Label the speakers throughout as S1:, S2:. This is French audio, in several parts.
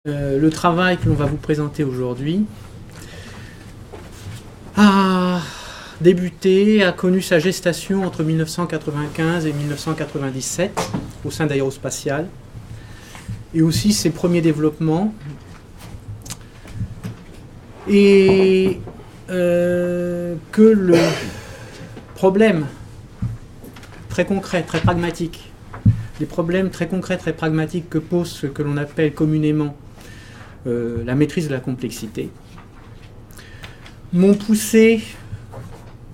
S1: Le travail que l'on va vous présenter aujourd'hui a débuté, a connu sa gestation entre 1995 et 1997 au sein d'Aérospatiale, et aussi ses premiers développements. Et que le problème très concret, très pragmatique, les problèmes très concrets, très pragmatiques que pose ce que l'on appelle communément la maîtrise de la complexité, m'ont poussé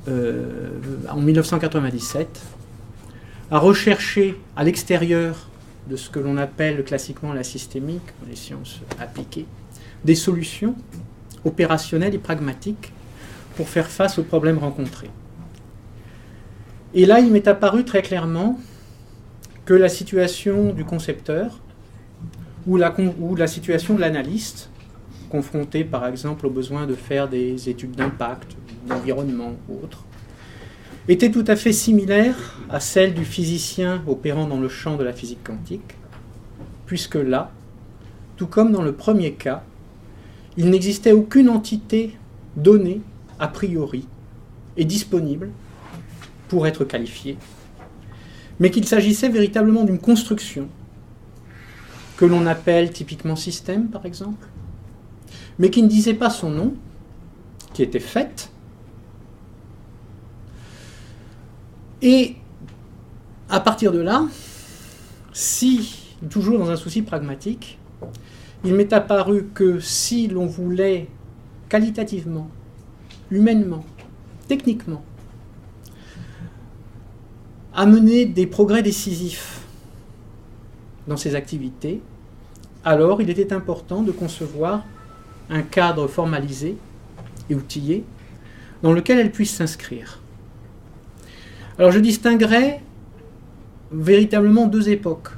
S1: en 1997 à rechercher à l'extérieur de ce que l'on appelle classiquement la systémique, les sciences appliquées, des solutions opérationnelles et pragmatiques pour faire face aux problèmes rencontrés. Et là, il m'est apparu très clairement que la situation du concepteur ou la situation de l'analyste, confronté par exemple au besoin de faire des études d'impact, d'environnement ou autre, était tout à fait similaire à celle du physicien opérant dans le champ de la physique quantique, puisque là, tout comme dans le premier cas, il n'existait aucune entité donnée a priori et disponible pour être qualifiée, mais qu'il s'agissait véritablement d'une construction que l'on appelle typiquement système, par exemple, mais qui ne disait pas son nom, qui était faite. Et à partir de là, si, toujours dans un souci pragmatique, il m'est apparu que si l'on voulait qualitativement, humainement, techniquement, amener des progrès décisifs dans ces activités, alors il était important de concevoir un cadre formalisé et outillé dans lequel elles puissent s'inscrire. Alors je distinguerai véritablement deux époques.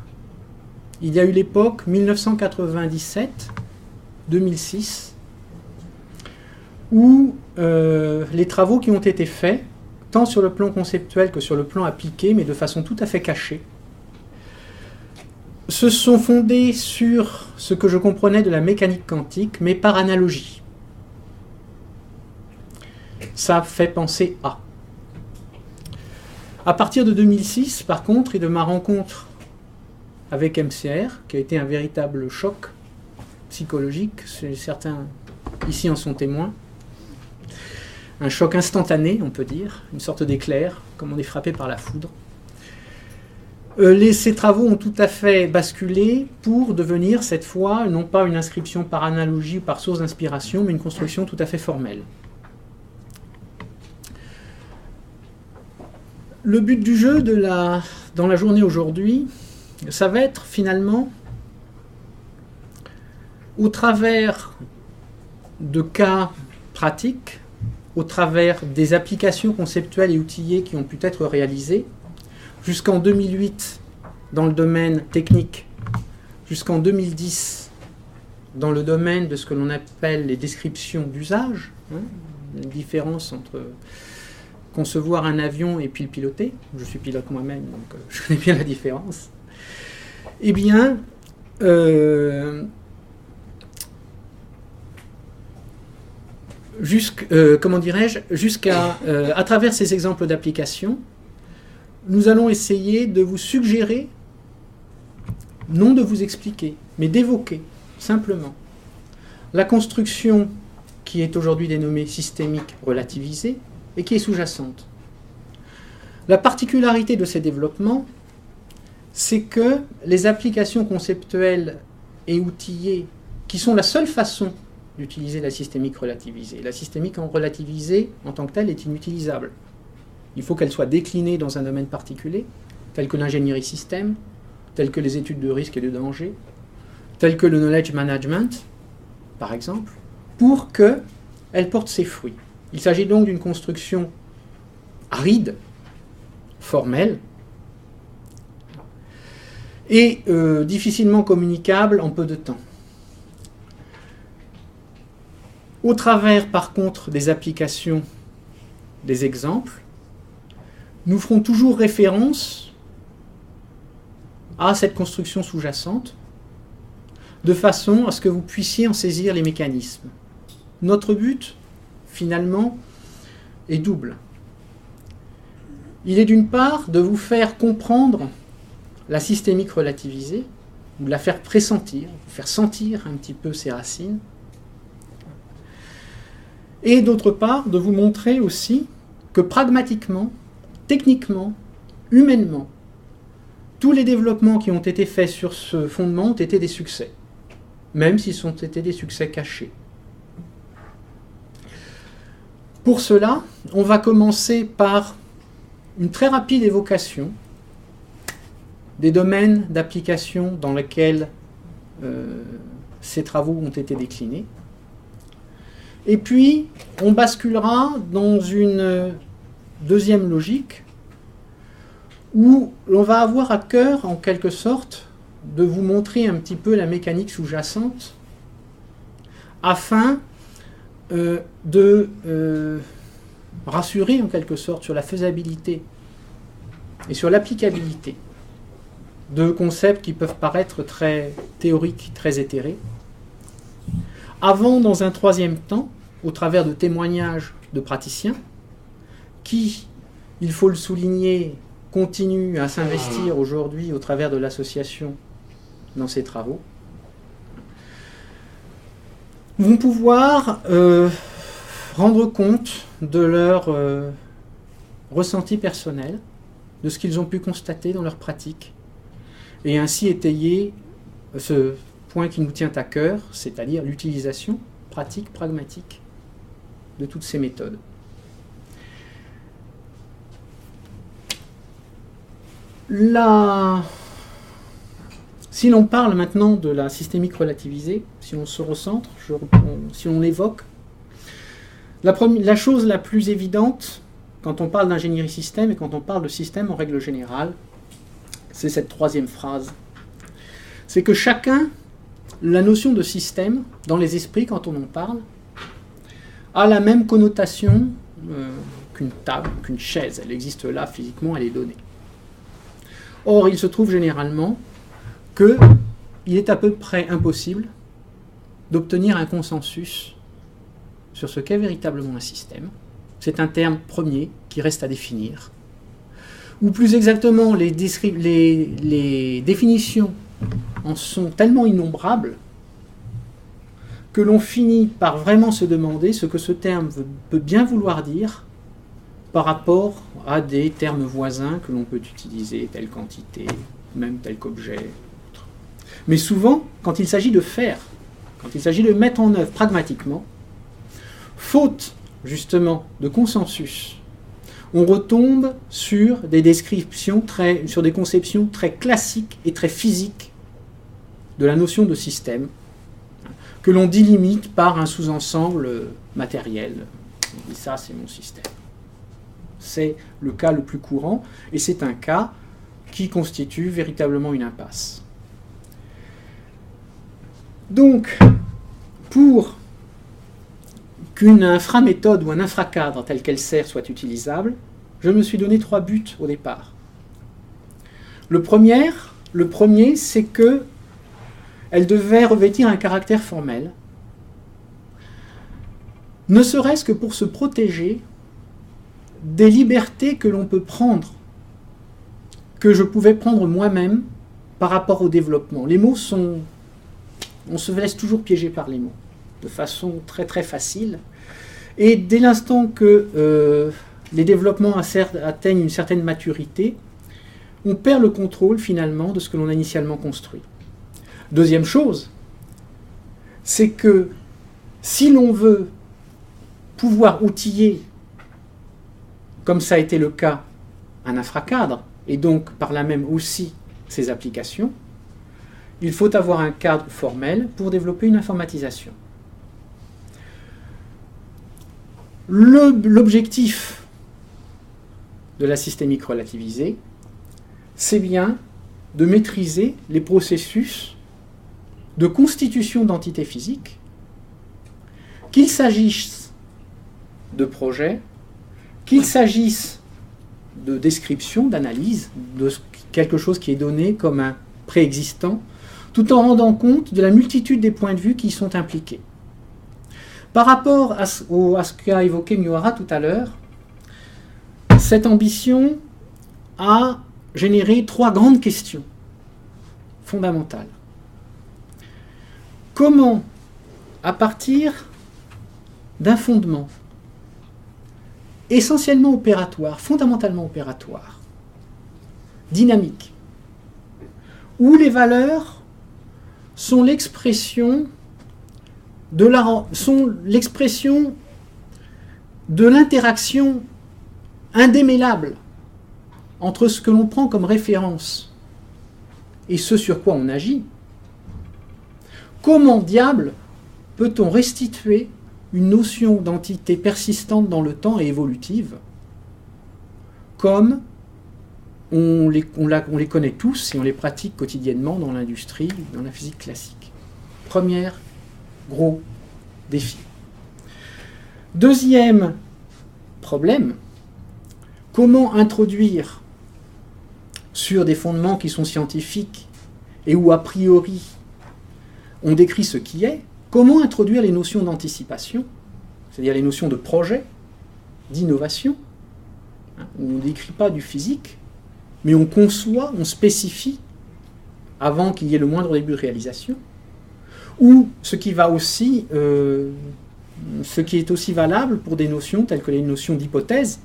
S1: Il y a eu l'époque 1997-2006 où les travaux qui ont été faits, tant sur le plan conceptuel que sur le plan appliqué, mais de façon tout à fait cachée, se sont fondés sur ce que je comprenais de la mécanique quantique, mais par analogie. Ça fait penser à. À partir de 2006, par contre, et de ma rencontre avec MCR, qui a été un véritable choc psychologique, certains ici en sont témoins, un choc instantané, on peut dire, une sorte d'éclair, comme on est frappé par la foudre. Ces travaux ont tout à fait basculé pour devenir cette fois, non pas une inscription par analogie ou par source d'inspiration, mais une construction tout à fait formelle. Le but du jeu dans la journée aujourd'hui, ça va être finalement, au travers de cas pratiques, au travers des applications conceptuelles et outillées qui ont pu être réalisées, jusqu'en 2008 dans le domaine technique, jusqu'en 2010 dans le domaine de ce que l'on appelle les descriptions d'usage, la différence entre concevoir un avion et puis le piloter. Je suis pilote moi-même, donc je connais bien la différence. Eh bien, à travers ces exemples d'application, nous allons essayer de vous suggérer, non de vous expliquer, mais d'évoquer simplement la construction qui est aujourd'hui dénommée systémique relativisée et qui est sous-jacente. La particularité de ces développements, c'est que les applications conceptuelles et outillées, qui sont la seule façon d'utiliser la systémique relativisée, la systémique en relativisée en tant que telle est inutilisable. Il faut qu'elle soit déclinée dans un domaine particulier, tel que l'ingénierie système, tel que les études de risque et de danger, tel que le knowledge management, par exemple, pour qu'elle porte ses fruits. Il s'agit donc d'une construction aride, formelle, et difficilement communicable en peu de temps. Au travers, par contre, des applications, des exemples, nous ferons toujours référence à cette construction sous-jacente, de façon à ce que vous puissiez en saisir les mécanismes. Notre but, finalement, est double. Il est d'une part de vous faire comprendre la systémique relativisée, ou de la faire pressentir, vous faire sentir un petit peu ses racines, et d'autre part de vous montrer aussi que pragmatiquement, techniquement, humainement, tous les développements qui ont été faits sur ce fondement ont été des succès, même s'ils ont été des succès cachés. Pour cela, on va commencer par une très rapide évocation des domaines d'application dans lesquels ces travaux ont été déclinés. Et puis, on basculera dans une deuxième logique où l'on va avoir à cœur, en quelque sorte, de vous montrer un petit peu la mécanique sous-jacente afin de rassurer, en quelque sorte, sur la faisabilité et sur l'applicabilité de concepts qui peuvent paraître très théoriques, très éthérés, avant, dans un troisième temps, au travers de témoignages de praticiens, qui, il faut le souligner, continuent à s'investir aujourd'hui au travers de l'association dans ces travaux, vont pouvoir rendre compte de leur ressenti personnel, de ce qu'ils ont pu constater dans leur pratique, et ainsi étayer ce point qui nous tient à cœur, c'est-à-dire l'utilisation pratique, pragmatique de toutes ces méthodes. Si l'on parle maintenant de la systémique relativisée, si on se recentre, si on l'évoque, la chose la plus évidente, quand on parle d'ingénierie système et quand on parle de système en règle générale, c'est cette troisième phrase. C'est que chacun, la notion de système, dans les esprits, quand on en parle, a la même connotation qu'une table, qu'une chaise. Elle existe là, physiquement, elle est donnée. Or, il se trouve généralement qu'il est à peu près impossible d'obtenir un consensus sur ce qu'est véritablement un système. C'est un terme premier qui reste à définir. Ou plus exactement, les définitions en sont tellement innombrables que l'on finit par vraiment se demander ce que ce terme peut bien vouloir dire par rapport à des termes voisins que l'on peut utiliser, telle quantité, même tel qu'objet. Mais souvent, quand il s'agit de faire, quand il s'agit de mettre en œuvre pragmatiquement, faute justement de consensus, on retombe sur des descriptions, sur des conceptions très classiques et très physiques de la notion de système, que l'on délimite par un sous-ensemble matériel. On dit ça, c'est mon système. C'est le cas le plus courant, et c'est un cas qui constitue véritablement une impasse. Donc, pour qu'une inframéthode ou un infracadre tel qu'elle sert soit utilisable, je me suis donné 3 buts au départ. Le premier, c'est que elle devait revêtir un caractère formel, ne serait-ce que pour se protéger des libertés que l'on peut prendre, que je pouvais prendre moi-même par rapport au développement. Les mots sont... On se laisse toujours piéger par les mots, de façon très très facile. Et dès l'instant que les développements atteignent une certaine maturité, on perd le contrôle finalement de ce que l'on a initialement construit. Deuxième chose, c'est que si l'on veut pouvoir outiller, comme ça a été le cas, un infracadre, et donc par là même aussi ses applications, il faut avoir un cadre formel pour développer une informatisation. L'objectif de la systémique relativisée, c'est bien de maîtriser les processus de constitution d'entités physiques, qu'il s'agisse de projets, qu'il s'agisse de description, d'analyse, de quelque chose qui est donné comme un préexistant, tout en rendant compte de la multitude des points de vue qui y sont impliqués. Par rapport à ce qu'a évoqué Miwara tout à l'heure, cette ambition a généré 3 grandes questions fondamentales. Comment, à partir d'un fondement essentiellement opératoire, fondamentalement opératoire, dynamique, où les valeurs sont l'expression de l'interaction indémêlable entre ce que l'on prend comme référence et ce sur quoi on agit, comment diable peut-on restituer une notion d'entité persistante dans le temps et évolutive comme on les connaît tous et on les pratique quotidiennement dans l'industrie, dans la physique classique. Premier gros défi. Deuxième problème, comment introduire sur des fondements qui sont scientifiques et où a priori on décrit ce qui est, comment introduire les notions d'anticipation, c'est-à-dire les notions de projet, d'innovation, où on ne décrit pas du physique, mais on conçoit, on spécifie avant qu'il y ait le moindre début de réalisation, ou ce qui est aussi valable pour des notions telles que les notions d'hypothèse,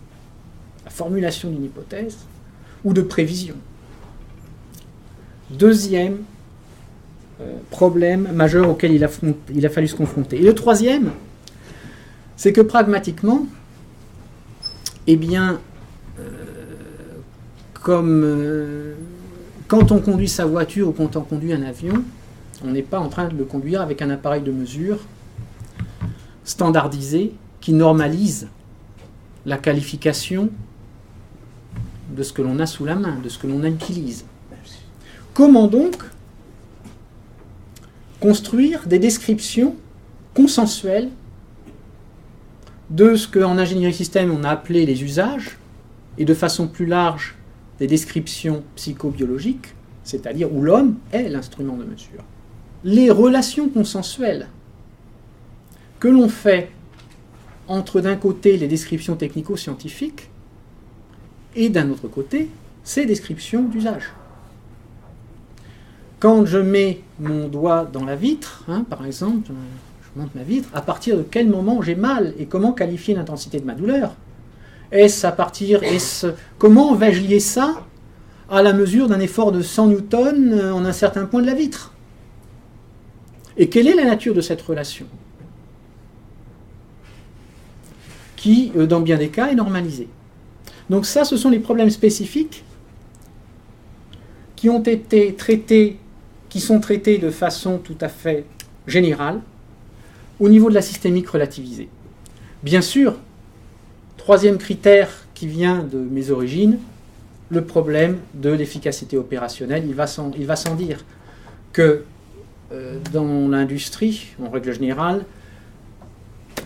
S1: la formulation d'une hypothèse, ou de prévision. Deuxième problème majeur auquel il a fallu se confronter. Et le troisième, c'est que pragmatiquement, eh bien, quand on conduit sa voiture ou quand on conduit un avion, on n'est pas en train de le conduire avec un appareil de mesure standardisé qui normalise la qualification de ce que l'on a sous la main, de ce que l'on utilise. Comment donc construire des descriptions consensuelles de ce qu'en ingénierie système on a appelé les usages, et de façon plus large des descriptions psychobiologiques, c'est-à-dire où l'homme est l'instrument de mesure. Les relations consensuelles que l'on fait entre d'un côté les descriptions technico-scientifiques et d'un autre côté ces descriptions d'usage. Quand je mets mon doigt dans la vitre, par exemple, je monte ma vitre, à partir de quel moment j'ai mal et comment qualifier l'intensité de ma douleur? Comment vais-je lier ça à la mesure d'un effort de 100 newtons en un certain point de la vitre? Et quelle est la nature de cette relation qui, dans bien des cas, est normalisée? Donc ça, ce sont les problèmes spécifiques qui ont été traités, qui sont traités de façon tout à fait générale au niveau de la systémique relativisée. Bien sûr, troisième critère qui vient de mes origines, le problème de l'efficacité opérationnelle. Il va sans dire que dans l'industrie, en règle générale,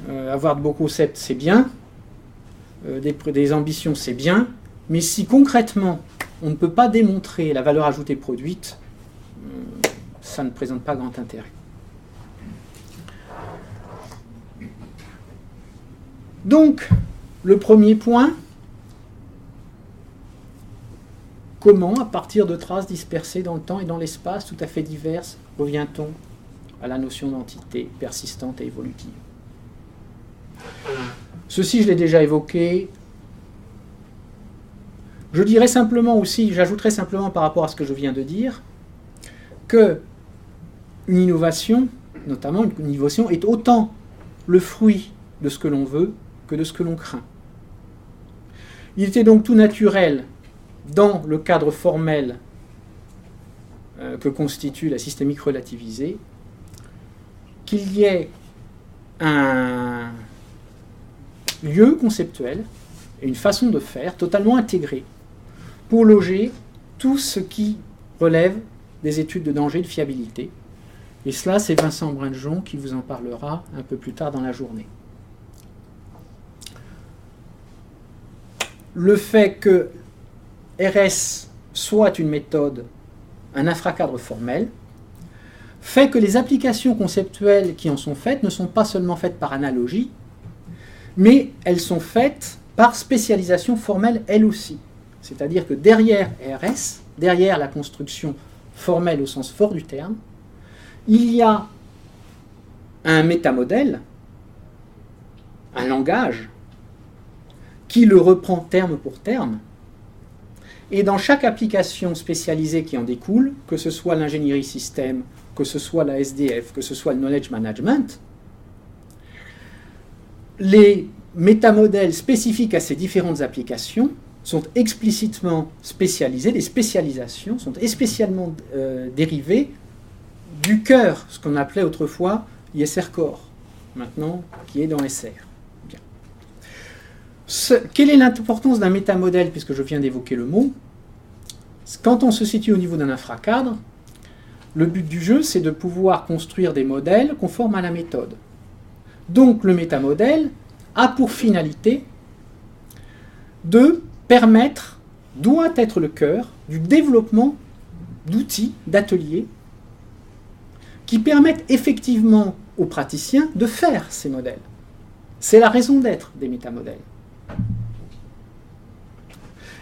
S1: avoir de beaux concepts, c'est bien, des ambitions, c'est bien, mais si concrètement, on ne peut pas démontrer la valeur ajoutée produite, ça ne présente pas grand intérêt. Donc, le premier point, comment, à partir de traces dispersées dans le temps et dans l'espace, tout à fait diverses, revient-on à la notion d'entité persistante et évolutive? Ceci, je l'ai déjà évoqué. Je dirais simplement aussi, j'ajouterai simplement par rapport à ce que je viens de dire, que une innovation, notamment une innovation, est autant le fruit de ce que l'on veut que de ce que l'on craint. Il était donc tout naturel, dans le cadre formel que constitue la systémique relativisée, qu'il y ait un lieu conceptuel et une façon de faire totalement intégrée pour loger tout ce qui relève des études de danger et de fiabilité. Et cela, c'est Vincent Brinjon qui vous en parlera un peu plus tard dans la journée. Le fait que RS soit une méthode, un infracadre formel, fait que les applications conceptuelles qui en sont faites ne sont pas seulement faites par analogie, mais elles sont faites par spécialisation formelle elles aussi. C'est-à-dire que derrière RS, derrière la construction formelle au sens fort du terme, il y a un métamodèle, un langage, qui le reprend terme pour terme, et dans chaque application spécialisée qui en découle, que ce soit l'ingénierie système, que ce soit la SDF, que ce soit le knowledge management, les métamodèles spécifiques à ces différentes applications sont explicitement spécialisés, les spécialisations sont spécialement dérivées du cœur, ce qu'on appelait autrefois ISR Core, maintenant qui est dans SR. Bien. Quelle est l'importance d'un métamodèle, puisque je viens d'évoquer le mot? Quand on se situe au niveau d'un infracadre, le but du jeu, c'est de pouvoir construire des modèles conformes à la méthode. Donc le métamodèle a pour finalité de permettre, doit être le cœur du développement d'outils, d'ateliers, qui permettent effectivement aux praticiens de faire ces modèles. C'est la raison d'être des métamodèles.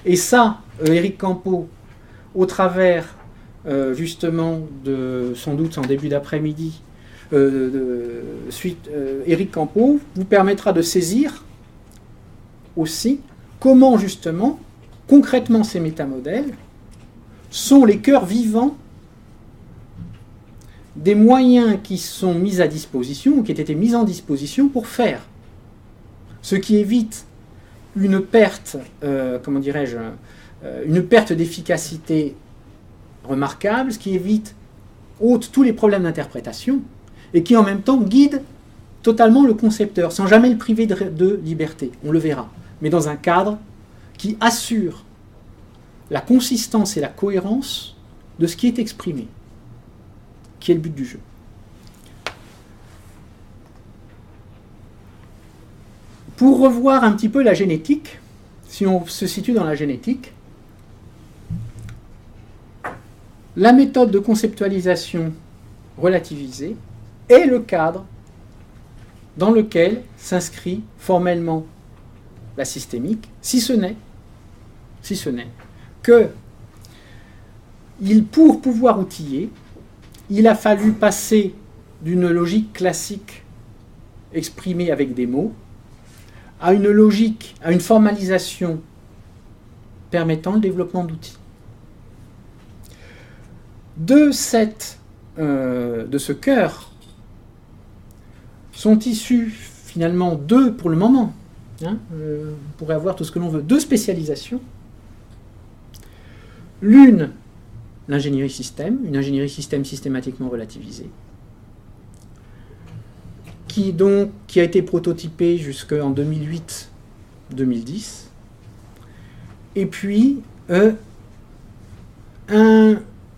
S1: Et ça, Éric Campeau, au travers justement de, sans doute en début d'après-midi, Éric Campeau vous permettra de saisir aussi comment justement, concrètement, ces métamodèles sont les cœurs vivants des moyens qui sont mis à disposition, ou qui ont été mis en disposition pour faire. Ce qui évite une perte, comment dirais-je, une perte d'efficacité remarquable, ce qui évite, ôte tous les problèmes d'interprétation, et qui en même temps guide totalement le concepteur, sans jamais le priver de liberté, on le verra, mais dans un cadre qui assure la consistance et la cohérence de ce qui est exprimé, qui est le but du jeu. Pour revoir un petit peu la génétique, si on se situe dans la génétique, la méthode de conceptualisation relativisée est le cadre dans lequel s'inscrit formellement la systémique, si ce n'est que pour pouvoir outiller, il a fallu passer d'une logique classique exprimée avec des mots à une logique, à une formalisation permettant le développement d'outils. De ce cœur sont issus finalement deux pour le moment, on pourrait avoir tout ce que l'on veut, deux spécialisations. L'une, l'ingénierie système, une ingénierie système systématiquement relativisée, qui a été prototypée jusqu'en 2008-2010, et puis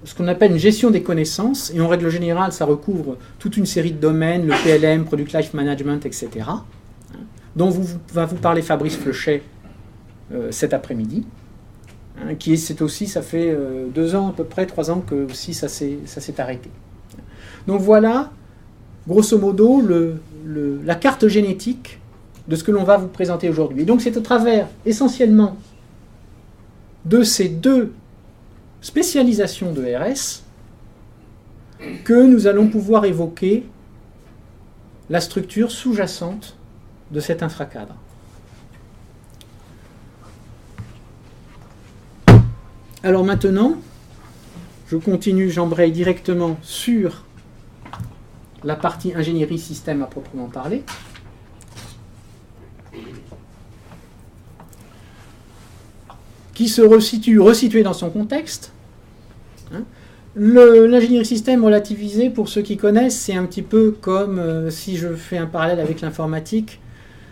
S1: ce qu'on appelle une gestion des connaissances, et en règle générale, ça recouvre toute une série de domaines, le PLM, Product Life Management, etc., dont va vous parler Fabrice Fleuchet cet après-midi, ça fait 2 ans à peu près, 3 ans que aussi ça s'est arrêté. Donc voilà, grosso modo, la carte génétique de ce que l'on va vous présenter aujourd'hui. Et donc c'est au travers essentiellement de ces deux spécialisations de RS que nous allons pouvoir évoquer la structure sous-jacente de cet infracadre. Alors maintenant, je continue, j'embraye directement sur la partie ingénierie système à proprement parler. Qui se resituée dans son contexte. L'ingénierie système relativisée, pour ceux qui connaissent, c'est un petit peu comme, si je fais un parallèle avec l'informatique,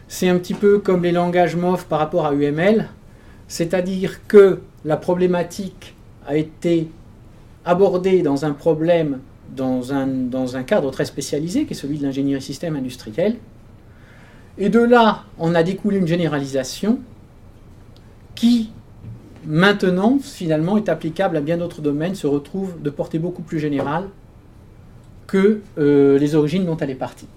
S1: c'est un petit peu comme les langages MOF par rapport à UML, c'est-à-dire que la problématique a été abordée dans un problème, dans un cadre très spécialisé, qui est celui de l'ingénierie système industrielle, et de là, on a découlé une généralisation qui, maintenant, finalement, est applicable à bien d'autres domaines, se retrouve de portée beaucoup plus générale que les origines dont elle est partie.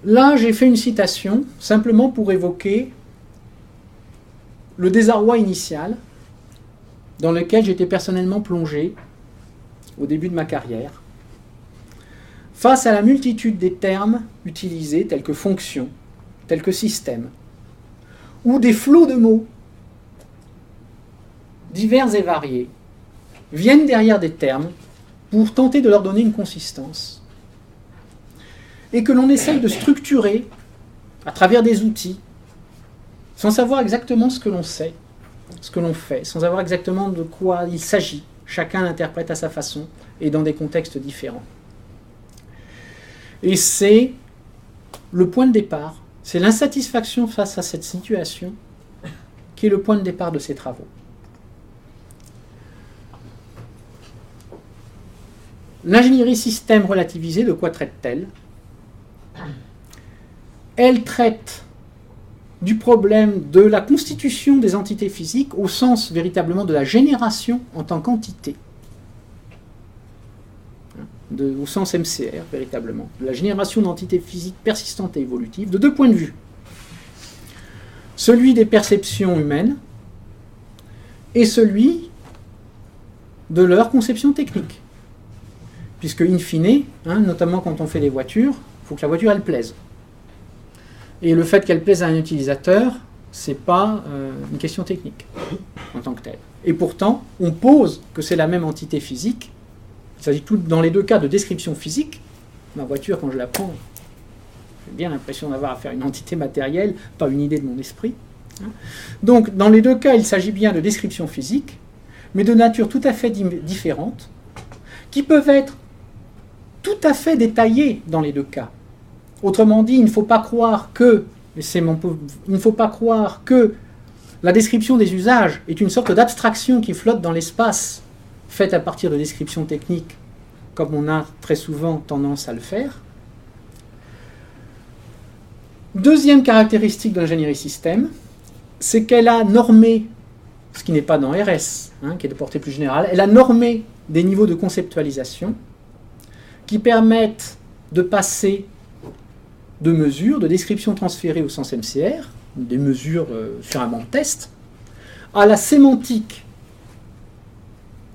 S1: Là, j'ai fait une citation simplement pour évoquer le désarroi initial dans lequel j'étais personnellement plongé au début de ma carrière, face à la multitude des termes utilisés tels que fonction, tels que système, ou des flots de mots divers et variés viennent derrière des termes pour tenter de leur donner une consistance, et que l'on essaye de structurer à travers des outils, sans savoir exactement ce que l'on sait, ce que l'on fait, sans savoir exactement de quoi il s'agit. Chacun l'interprète à sa façon et dans des contextes différents. Et c'est le point de départ, c'est l'insatisfaction face à cette situation qui est le point de départ de ces travaux. L'ingénierie système relativisée, de quoi traite-t-elle ? Elle traite du problème de la constitution des entités physiques au sens véritablement de la génération en tant qu'entité, au sens MCR véritablement, de la génération d'entités physiques persistantes et évolutives, de deux points de vue. Celui des perceptions humaines et celui de leur conception technique. Puisque, in fine, notamment quand on fait des voitures, il faut que la voiture, elle plaise. Et le fait qu'elle plaise à un utilisateur, ce n'est pas une question technique en tant que telle. Et pourtant, on pose que c'est la même entité physique. Il s'agit dans les deux cas de description physique. Ma voiture, quand je la prends, j'ai bien l'impression d'avoir affaire à une entité matérielle, pas une idée de mon esprit. Donc, dans les deux cas, il s'agit bien de description physique, mais de nature tout à fait différente, qui peuvent être tout à fait détaillées dans les deux cas. Autrement dit, il ne faut pas croire que la description des usages est une sorte d'abstraction qui flotte dans l'espace, faite à partir de descriptions techniques, comme on a très souvent tendance à le faire. Deuxième caractéristique de l'ingénierie système, c'est qu'elle a normé, ce qui n'est pas dans RS, qui est de portée plus générale, elle a normé des niveaux de conceptualisation qui permettent de passer de mesures, de descriptions transférées au sens MCR, des mesures sur un banc de test, à la sémantique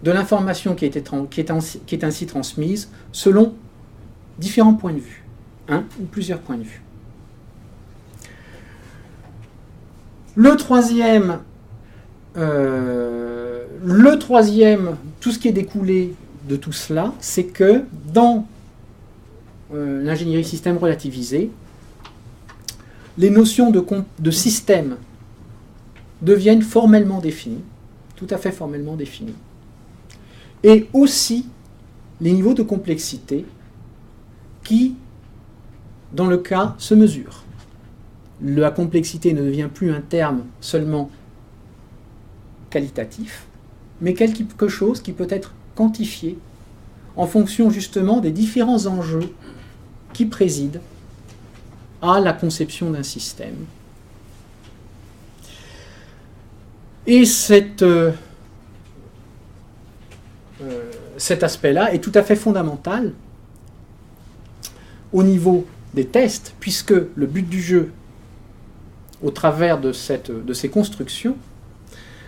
S1: de l'information qui est ainsi transmise selon différents points de vue, un ou plusieurs points de vue. Le troisième, tout ce qui est découlé de tout cela, c'est que dans l'ingénierie système relativisée, les notions de système deviennent formellement définies, tout à fait formellement définies. Et aussi les niveaux de complexité qui, dans le cas, se mesurent. La complexité ne devient plus un terme seulement qualitatif, mais quelque chose qui peut être quantifié en fonction justement des différents enjeux qui président à la conception d'un système. Et cet aspect-là est tout à fait fondamental au niveau des tests, puisque le but du jeu, au travers de ces constructions,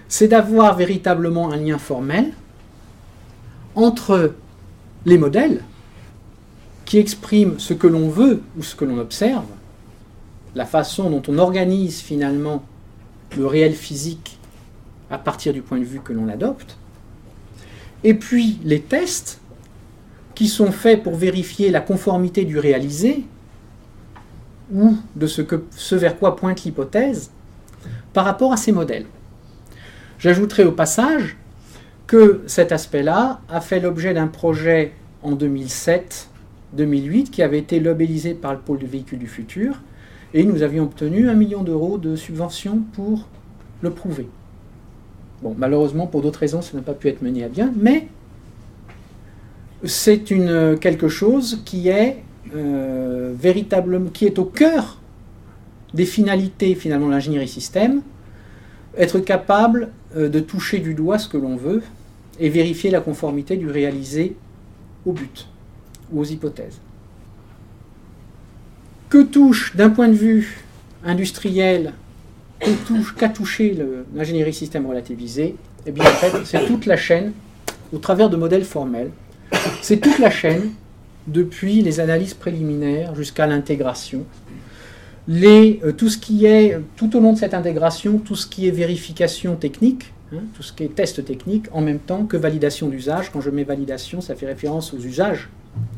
S1: c'est d'avoir véritablement un lien formel entre les modèles qui expriment ce que l'on veut ou ce que l'on observe, la façon dont on organise finalement le réel physique à partir du point de vue que l'on adopte, et puis les tests qui sont faits pour vérifier la conformité du réalisé ou de ce vers quoi pointe l'hypothèse par rapport à ces modèles. J'ajouterai au passage que cet aspect-là a fait l'objet d'un projet en 2007-2008 qui avait été labellisé par le pôle de véhicules du futur, et nous avions obtenu 1 million d'euros de subvention pour le prouver. Bon, malheureusement, pour d'autres raisons, ça n'a pas pu être mené à bien, mais c'est quelque chose qui est véritablement, qui est au cœur des finalités finalement de l'ingénierie système, être capable de toucher du doigt ce que l'on veut et vérifier la conformité du réalisé au but ou aux hypothèses. Que touche, d'un point de vue industriel, qu'a touché l'ingénierie système relativisée? Eh bien, en fait, c'est toute la chaîne, au travers de modèles formels, c'est toute la chaîne, depuis les analyses préliminaires jusqu'à l'intégration. Tout ce qui est, tout au long de cette intégration, tout ce qui est vérification technique, tout ce qui est test technique, en même temps que validation d'usage. Quand je mets validation, ça fait référence aux usages,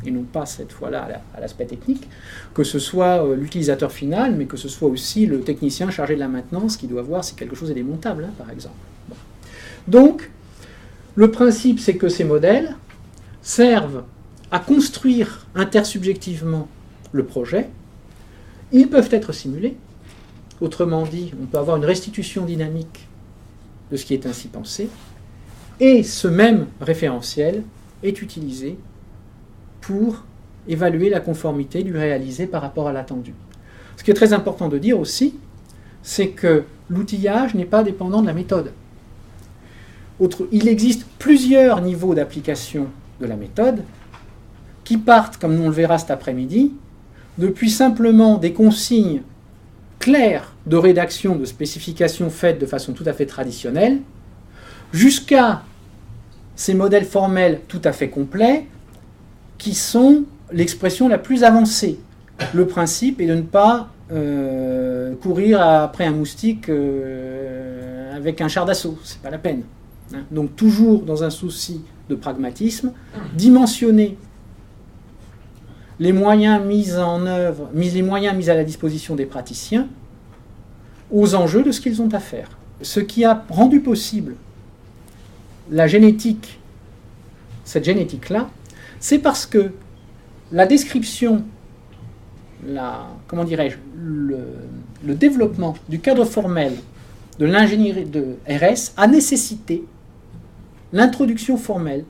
S1: et non pas cette fois-là à l'aspect technique, que ce soit l'utilisateur final, mais que ce soit aussi le technicien chargé de la maintenance qui doit voir si quelque chose est démontable, par exemple. Bon. Donc, le principe, c'est que ces modèles servent à construire intersubjectivement le projet. Ils peuvent être simulés. Autrement dit, on peut avoir une restitution dynamique de ce qui est ainsi pensé. Et ce même référentiel est utilisé pour évaluer la conformité du réalisé par rapport à l'attendu. Ce qui est très important de dire aussi, c'est que l'outillage n'est pas dépendant de la méthode. Il existe plusieurs niveaux d'application de la méthode qui partent, comme on le verra cet après-midi, depuis simplement des consignes claires de rédaction de spécifications faites de façon tout à fait traditionnelle, jusqu'à ces modèles formels tout à fait complets, qui sont l'expression la plus avancée. Le principe est de ne pas courir après un moustique avec un char d'assaut, c'est pas la peine. Donc toujours dans un souci de pragmatisme, dimensionner les moyens mis à la disposition des praticiens aux enjeux de ce qu'ils ont à faire. Ce qui a rendu possible la génétique, cette génétique-là, c'est parce que la description, le développement du cadre formel de l'ingénierie de RS a nécessité l'introduction formelle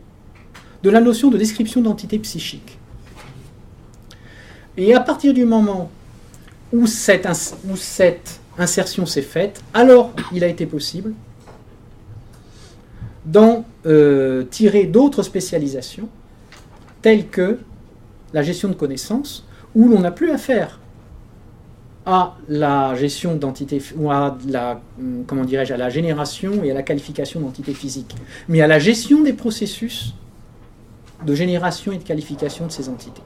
S1: de la notion de description d'entité psychique. Et à partir du moment où cette insertion s'est faite, alors il a été possible d'en tirer d'autres spécialisations, telles que la gestion de connaissances, où l'on n'a plus affaire à la gestion d'entités, ou à la, à la génération et à la qualification d'entités physiques, mais à la gestion des processus de génération et de qualification de ces entités.